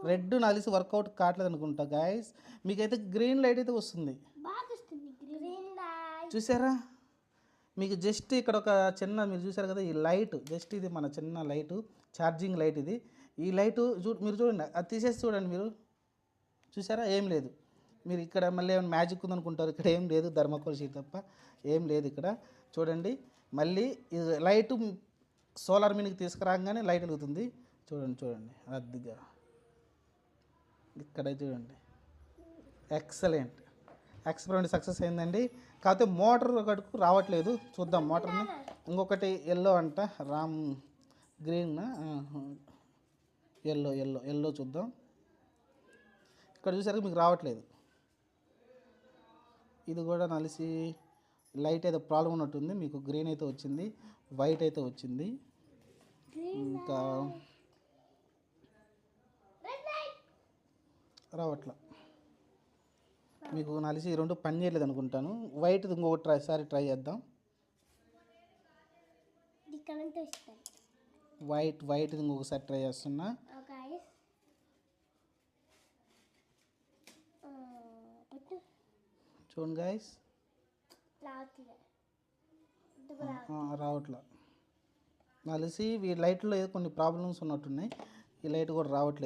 Red నలిసి work out కావట్లేదు అనుకుంటా guys. మీకైతే గ్రీన్ లైట్ అయితే వస్తుంది, చూసారా? మీకు జస్ట్ ఇక్కడ ఒక చిన్న మీరు చూసారు కదా, ఈ లైట్ జస్ట్ ఇది మన చిన్న లైటు, ఛార్జింగ్ లైట్ ఇది. ఈ లైటు మీరు చూడండి, అది తీసేసి చూడండి మీరు, చూసారా? ఏం లేదు. మీరు ఇక్కడ మళ్ళీ ఏమైనా మ్యాజిక్ ఉందనుకుంటారు, ఇక్కడ ఏం లేదు, థర్మాకోల్ షీట్ తప్ప ఏం లేదు ఇక్కడ. చూడండి మళ్ళీ ఇది లైట్ సోలార్ మీనికి తీసుకురాగానే లైట్ వెలుగుతుంది. చూడండి చూడండి అద్దిగా ఇక్కడ చూడండి. ఎక్సలెంట్, ఎక్స్పెరిమెంట్ సక్సెస్ అయిందండి. కాకపోతే మోటార్ ఒకటికి రావట్లేదు, చూద్దాం మోటార్ని. ఇంకొకటి ఎల్లో అంట, Ram green, yellow yellow yellow చూద్దాం. ఇక్కడ చూసారు మీకు రావట్లేదు, ఇది కూడా నలిసి లైట్ అయితే ప్రాబ్లం ఉన్నట్టుంది. మీకు గ్రీన్ అయితే వచ్చింది, వైట్ అయితే వచ్చింది, ఇంకా రావట్లా. మీకు నలిసి ఈ రెండు పని చేయలేదు అనుకుంటాను. వైట్ ఇంకొకటి ట్రై చేద్దాం. వైట్ ఇంకొకసారి ట్రై చేస్తున్నా. చూడండి గాయస్, రావట్లా. నలిసి ఈ లైట్లో ఏదో కొన్ని ప్రాబ్లమ్స్ ఉన్నట్టున్నాయి, ఈ లైట్ కూడా రావట్లేదు.